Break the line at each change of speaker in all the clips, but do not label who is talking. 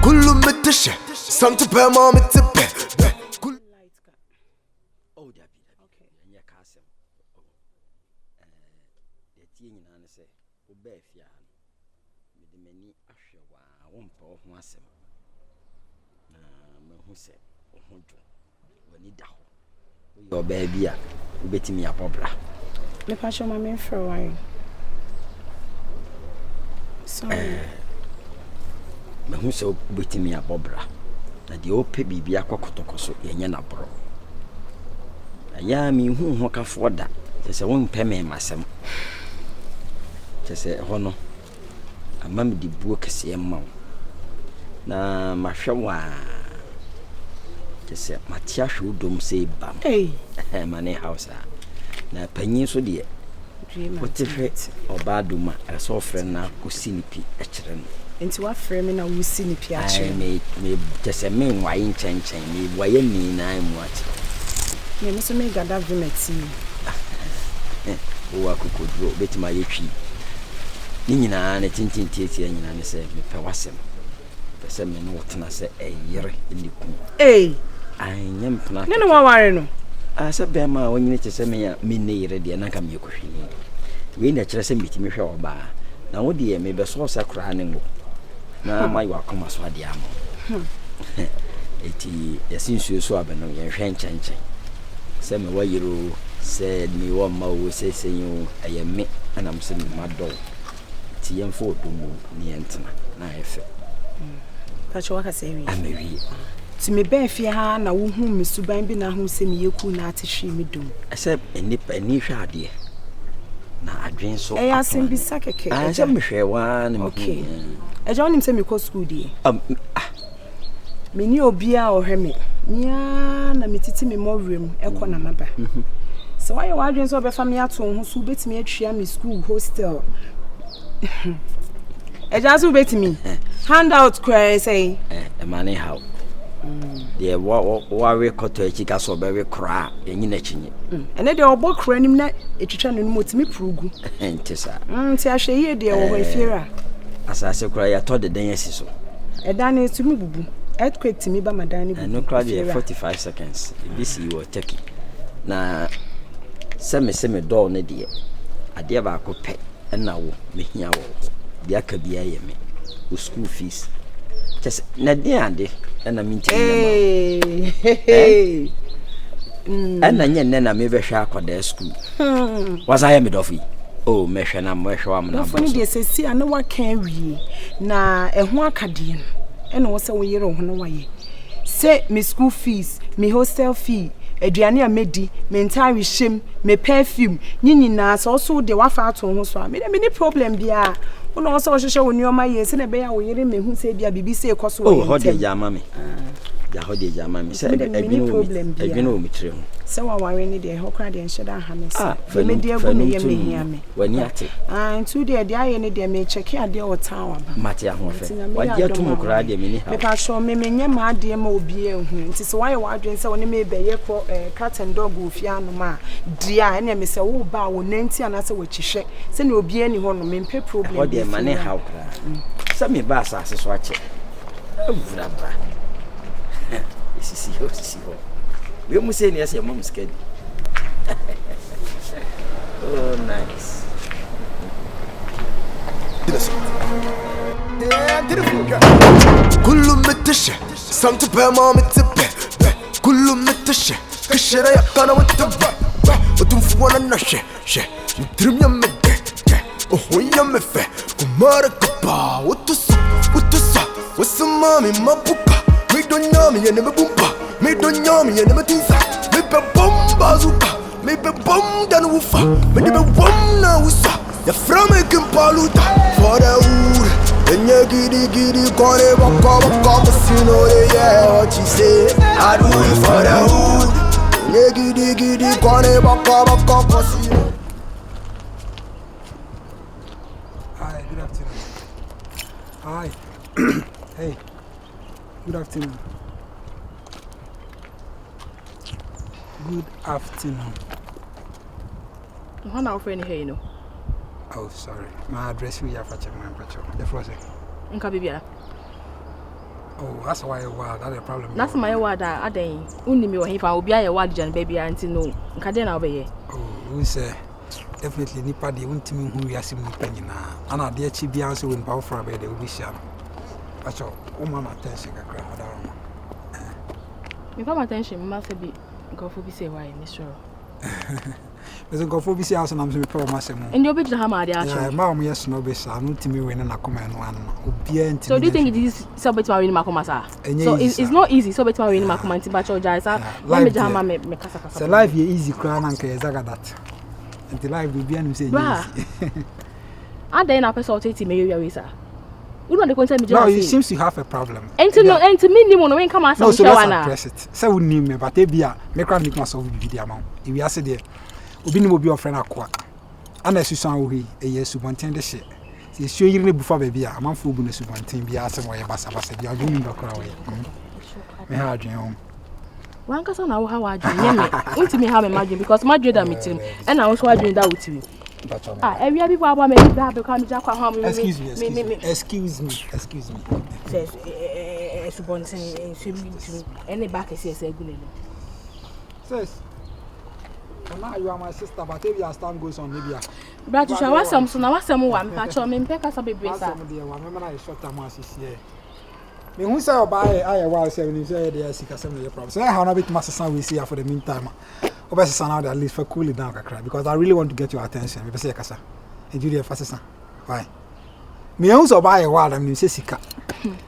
كل متشة سنت بما متبه
Oh, Debbie, okay. And your castle. The teen and say, Obey Fian. With the many Ashawa, one poor Massam. Who said, when you down. Your baby, bet me a poplar.
The passion my man for a while. Sorry.
Who so bet me a bobra. That the old baby be a cocotocoso, and bro. Ya mi hu ho ka foda se won peme masem se ho no ama me di buo kese ma na mahwe wa se matia hwe dom se bam mane house na panyin so de wotefe obaduma so frɛ na kosinipi a kyerɛ no
enti wa frɛ me na wosinipi a kyerɛ
me se me nwaye nkyɛnkyɛn me waye ni na mu ati
me so me gada vimeti
o akokodro betima yetwi ni nyina na tintintieti nyina ne se me pɛ wasem pɛ se me no wotena se eyere niku anyem pna
ne no waware no
asa be ma wonyine che se me ya me ne yere de na ka me kohwi we na kyerɛ se metimi hwɛ oba na wo de me be so sakra ne ngo na mai wa koma so ade amo eti yasinsuo so abeno ye hwɛ nkyɛnkyɛn se me wayiro se mi wo ma wo se senyo ayeme anam se me madɔ ti yemfo odomu ni entena na efe
pacho waka se wi
amewi
ti me ben fie ha na wo hu me suban bi na hu se me yeku na atehwe me dum
ese enipa ni hwe ade na adwen so
asen bi sakeke
aja me hwe wa na me
okay aja onim se me ko school die me ni obia ohwe me nya na metiti me mowrem ekọ na maba so why you wadwen so be family ato ho so betimi atwia me school hostel eja so betimi handout cry say
money how the wa record to chika so be we kra enyi na chinye
ene de obo kra nim na etwitwa no motimi prugu
ntisa
nti ahwe ye de wo efiera
asase kra ya to de den asiso
edan e tumi bubu earthquake timi ba madan ni bubu
no crowd 45 seconds this you were taking na seme door ne de ade ba ko pe na wo mehia wo bia ka bia ye me o school fees just na de ade na minti na na nye na me be hwa akoda school was I me dofi oh me hwa na me hwa am na
bo de sesi ana wa kan wie na eho akade eno wo se wo yere ho no waye se me school fees me hostel fee aduane a medi me entire shem me perfume nyina so so de wafa ato ho so a me ni problem bia wo no so hwehwe wo nioma ye se na be ya wo yere me hu se bia bibi se ekoso wo
oh ho de jama me ya ho de jama me se edwino mi tire ho
se wa ware ni de ho kra de enhyeda ha me se me de agu me ye me hia me
wani ate
ntu de aye ni de me check ade o town aba
mate ho fe wadi atum kra de me ni ha
me pa so me menye ma ade ma obi ehu nti se waye wadwen se woni me be ye ko cat and dog ofi anu ma dia ene me se wo ba wo nanti anase wo chihwe se na obi ani ho no me mpe problem
o de mane ha kra se me ba asase so ache avura ba sisi ho we must say yes, your mom's scared. Oh, nice.
كل متشة سنت بما متبه كل متشة كشرة يا كنا وتبه وتنفونا النشة نترم يا مدة وهو يا مفه كمارك با وتصا وسمامي ما بوكا ميدون يامي أنا مبومبا ميدون يامي أنا متنسى ميبا بومبا زوكا ميبا بوم دان وفا ميبا بوم نا وسا يا فرامي كمبالوتا فراور إني giddy كوني بكا بس you know yeah what you say I do it for the hood إني giddy كوني بكا بس you know.
Hi, good afternoon. Hi. Hey, good afternoon. Good afternoon.
How now friend here, you know?
Oh, sorry. My address we have at my pacho. The first.
Nkabibia.
Oh, that's why you are. That's the problem.
That's my word. I don't. Only me or if I will be a word, Jan baby, auntie no. Nkadena obey.
Oh, we say definitely nipa de won't me who we are seeing penny now. And I dear chi be answer when power for a bed, they will be sham. Pacho, oh, mama, attention, I cry.
If I'm attention, must be go for be say why, Miss Sure.
There's a go for be say house and I'm to power myself.
And you'll be the hammer,
yeah, mom, yes, no, best. I'm not to me when I come and one.
So do you think it is so better in Makomasa? So it's not easy, so better in Makomanti, but your jazz. Let me jam my casa.
The life here easy, crown and Kazaga that. And the life will be an easy.
I then up a sort of maybe visa. You know the content.
No, it seems to have a problem.
And to know, and to minimum when come out.
No, so let's address it. So we need me, but they be a make myself video amount. If we are said there, we will be your friend aqua. And as you saw, we a year subintendent shit. See, show you before baby, a month for bonus subintendent be asked why Bassa said you are doing the crowd. Me had home.
One cousin, how are you? Won't me have imagine because my dread meeting, and I was wondering that with you. Every other people want me to become Jack home.
Excuse me.
Says, any back is yes, good.
Says, now you are my sister, but if your stand goes on, maybe.
But you shall want some, so now someone, patch on me, pick us a baby.
Remember, I shot a mass here. Me who say buy I was saying you say there is some problem. So I have a bit master we see for the meantime. Obviously, son out at least for cool it down, because I really want to get your attention. Me say kasa. And you there fast son. Why? Me also buy a word and you say sika.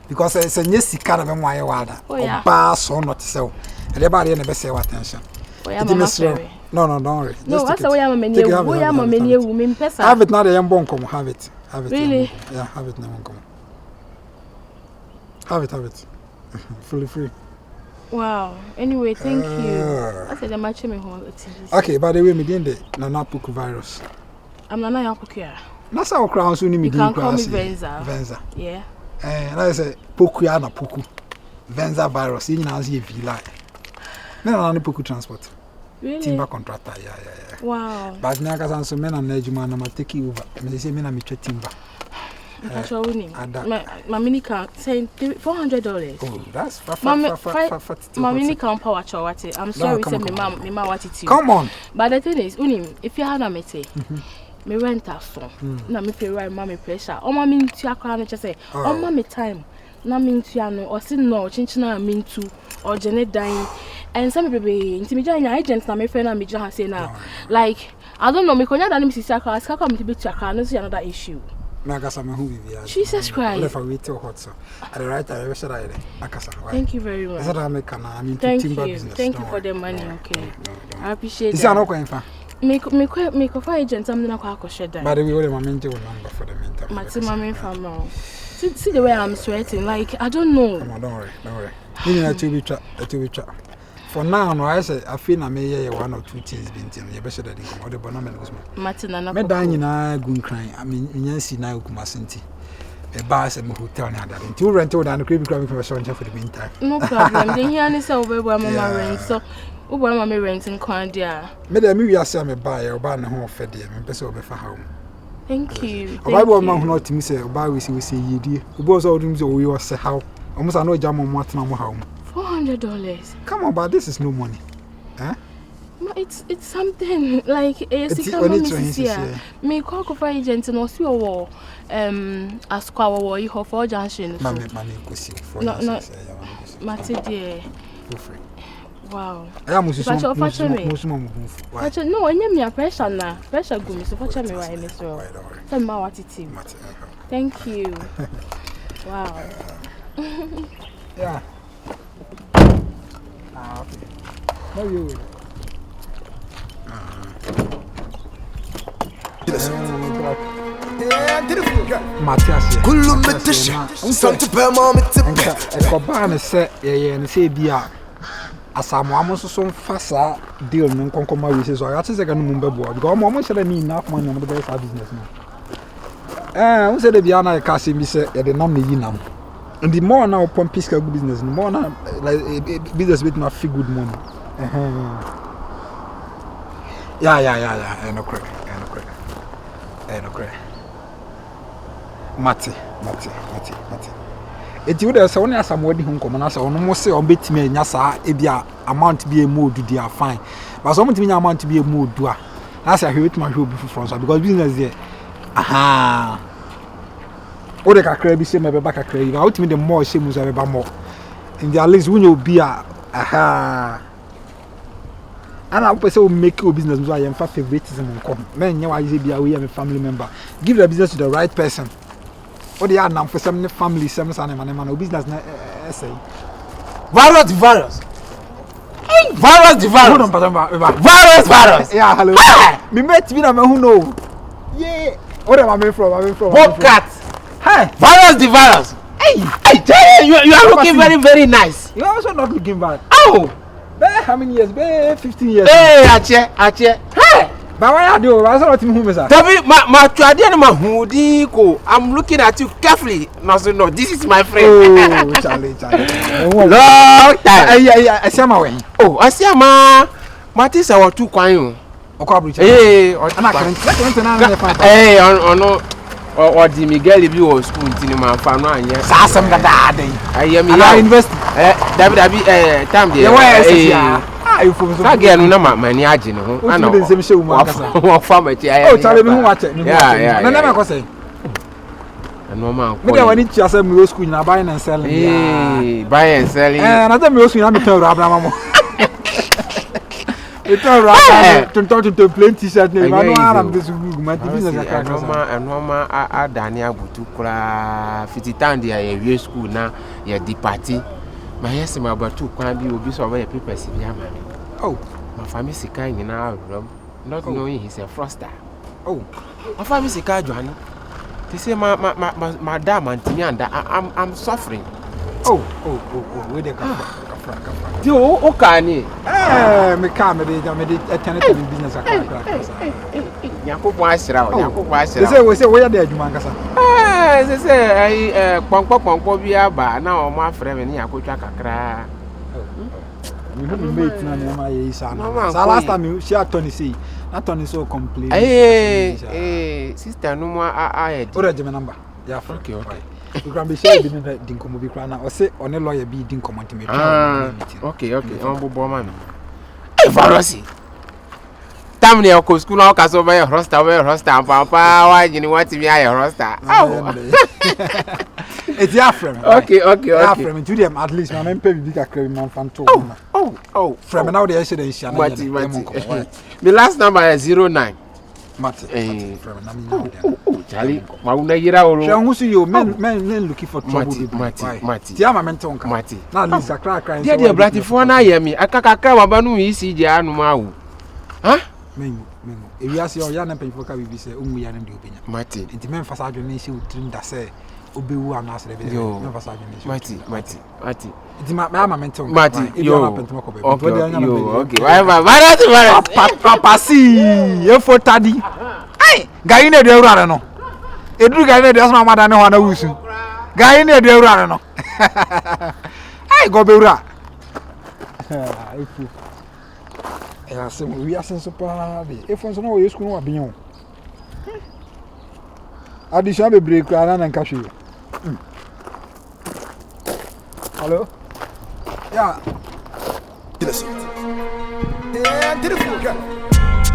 Because it's a new sika na me why word. Or bar so not so. Everybody never say attention. No, don't worry.
No, that's the way I'm a menu. We are a menu women pesa.
Have it not a young bon come have it.
Really?
Yeah, have it now come. Have it. Fully free.
Wow. Anyway, thank you. I said I'm matching me home.
Okay, by the way, me didn't Nana Puku virus.
I'm Nana Yapukia.
That's how crowns soon me.
You can call me Venza. Yeah.
And I say Puku na Puku. Venza virus. You know, see if you like. No, Puku transport.
Really?
Timber contractor. Yeah.
Wow.
But now, because I'm so many Nejuma, I'm taking over. Me say me na me timber.
That's what we need. My mini can say $400.
Oh, that's
my mini can power chawati. I'm sorry, say me ma what it.
Come on.
But the thing is, if you had a mete, me rent a phone. Na me pay right, mommy pressure. Oh, mommy into your car and just say, oh, mommy time. Na me into your no, or sit no, chinchina me into, or Janet dying. And some people intimidate agents. Na me friend na me just say now, like I don't know. Me konya da ni me sisi car. Ask come to be to your car. No, see another issue. Jesus Christ. Thank you very much. Thank you for the money, okay. I appreciate that. Me go for agent, I'm not going to share that.
By the way, my number for the meantime.
My family. See the way I'm sweating, like, I don't know.
Come on, don't worry. You need to be trapped. For now, no, I say I feel I may 1 or 2 things being done. You better than or the bonnet was
Martina.
Me dying na gun crying. I mean, Yancy na Kumasi. A bus and hotel now that until rental and creepy crab for the meantime. No
problem. Then here is over where Mama rent. So, over Mamma rent in Quandia.
Madam, you are some buyer or ban home fed them and best over for home.
Thank you.
I will not to me say, buy we see ye dear. Who was all rooms or we was how almost I know jam on what number home.
$400.
Come on, but this is no money. Huh?
It's something like a me call for agent and also war a squaw war you have 4 junction. No, dear. Wow. I am no, I am your pressure now. Pressure go, so watch me right, Mr. Tell me what it is. Thank you. Wow.
Yeah. Okay. No, you. Matthias,
Kulum Metish, something per moment.
A cobana said, and say, Bia. As I'm almost so fast, deal non concoma with or that's a gun number board. Go almost said I need enough money on the best business now. Who said the Biana Cassim said, they don't need you. And the more now upon fiscal business, the more now like business with not feel good money. Yeah. I know correct. no cry. Mate. Eti wo dey say won asam wadi hu nkomo na say ono mo say on betimi anya saa e bia amount bi e modu dia fine. But so mutimi anya amount bi e modu a na say ahwe betimi ahwe obi from so because business there. Aha. O de kakra bi say me be ba kakra yi. But ultimately the more say mu say be ba more. In the at least when you be a aha. And I say we make your business so I am for favoritism nko. Men nya wa say bia we am a family member. Give the business to the right person. What they are now for some family, some man, business essay.
Virus. Virus.
Yeah, hello. Me met me na me who know. Yeah. Where am I from?
Bobcat.
Hey,
Virus. Hey, you are looking very, very nice.
You are also not looking bad.
Oh.
How many years? 15 years.
Hey, Ache. Hey.
But why are you? I saw what you sir.
Tabi, my ko. I'm looking at you carefully. No, this is my friend.
Oh, Charlie.
Long time.
Yeah. I see my way.
Oh, I see ma. Matisa wa tu kwan.
Hey,
ono or the Miguel bi o school tin ma fa no anya.
Sa sam dada den.
Aye me
ya university.
Dabi time there.
You for so
again no na mani age ne ho
ana o nsem hye wo akasa
wo fa ma ti aye
oh chale me hu wache na na me ko say
no man
me dey wani ti asa me school na buy and selling
buy and selling
na tell me school na me tell Abraham mo it tell Abraham to plain t-shirt na no am this ma ti business aka
no ma adani abutu kura fititan dia ye school na ye di party ma yes ma abatu kwan bi obi so ba ye papers bi amane.
Oh,
my family sika nyina awrom not knowing he's a froster.
Oh,
my family sika Johnny. They say my dad and Timianda I'm suffering.
Oh, where they kafra.
Ti o kani.
Me come me attend to business aka.
Yakoko asira.
They say where they adwuma nkasa.
They say pongpo bi aba na o ma frɛ me ne yakotwa kakra.
You know me mate na my isa na. So last time she Tony say, na Tony so complain.
Sister no mo ahead.
Ora je me number. Yeah,
okay.
You can be share bi din komo bi kra na o say one lawyer bi din komo ntime.
Okay. On bobo man. Varosi. Tamni o school na o ka so be roster papa wa jini wati bi aye roster.
It's your friend.
Okay.
Yeah, friend. To them at least, my man pay big a man fan too.
Oh.
Friend, now they say they shall.
Mati. The last number is 09.
Mati.
Oh, Charlie. Mauna yira oro.
She who see you men looking for trouble.
Mati.
Tia my mentor.
Mati.
Now Lisa cry.
Dear brother, for na hear me. Akaka wa banu isi je anu ma wo. Huh?
Men. If you ask your young people can be say umu ya ndi obenya.
Mati.
Enti men fasa adwene she utrim da say obewu anase de be. Men fasa adwene she.
Mati.
Enti ma mentor.
Mati.
Okay.
Why
Papa si e fotadi. Ai, gayi na de awurare no. Eduru gayi na de asma mada ne ho na wusu. Gayi na de awurare no. Ai, go bewura. Efu. Ya se mo wi asen so pa be. Efu so no wo yesku no wa bin o. Addition be break na na nka hwe. Hello? Yeah.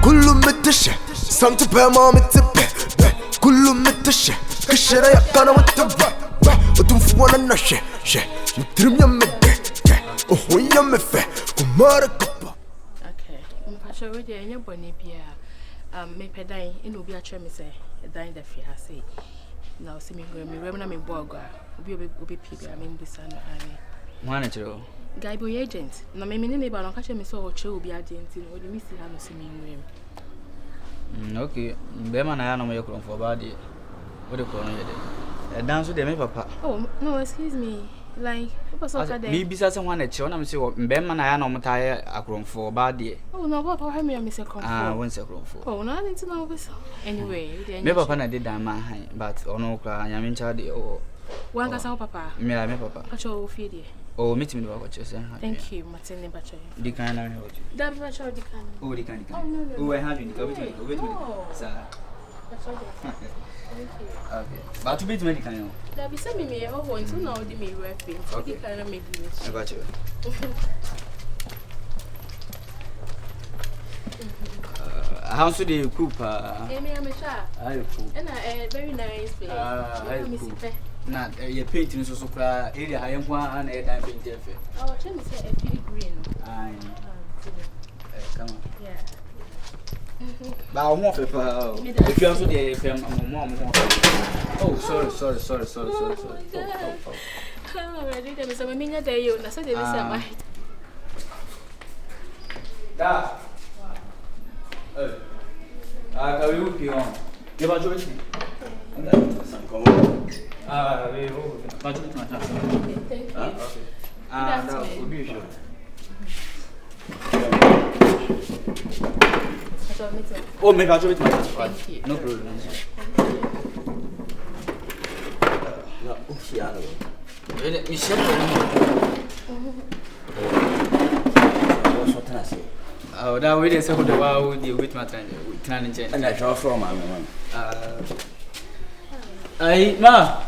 كله متشة سمت بما متبه كله متشة كشرة يقنا متبه وتنفو انا نشة نترم يمده وهو يمفه كمارك كبه.
Okay, mpatcho we dey enya boni bia me pedan e no bi a me say dan da fi ha say na o se me ngwe me rem na me bogo obi pibia me mbisa no ani
mwana chiro
guy boy agent na me ne ba no ka che me say o che obi agent no o di mi si ha no se me ngwe
okay be ma na ya no me yekron for ba de o de ko no ye de dan so de me papa
oh no excuse me like what was that
me bisa se mwana chiro na me say be ma na ya no mta ye akron for ba de
oh no papa ha me say comfort
won say akron for
oh no I didn't know this anyway
me papa na de dan ma han but ono kra nya me ncha de o
wan ka sa papa
me papa
acho fi de
oh meet me ba ko
thank you Martin bacho
di kan na me ho
da bacho di kan
oh di kan oh I have you di ka wait sa Okay. But to be too many can you?
There be some me oh until now the me referring. Okay. Can I make this?
I got you. How should you cook?
Me am a sharp.
I cook.
And a very nice place.
I cook. Not your painting so super area. I am one and a dime paint.
Oh, let me say a pretty green.
I come on.
Yeah.
But I want paper. If you also the mom. Oh, sorry.
Oh, already there is a minute there you. I said there is a my.
Da. Can we be on? You want to join me? We will. Thank you. That will be sure. Oh, maybe I'll join my
Thank you.
No problem.
No, Uchiano.
Michelle.
What's what I say?
Oh, that way they say who the wow with my train.
And I draw from my man.
Hey, ma.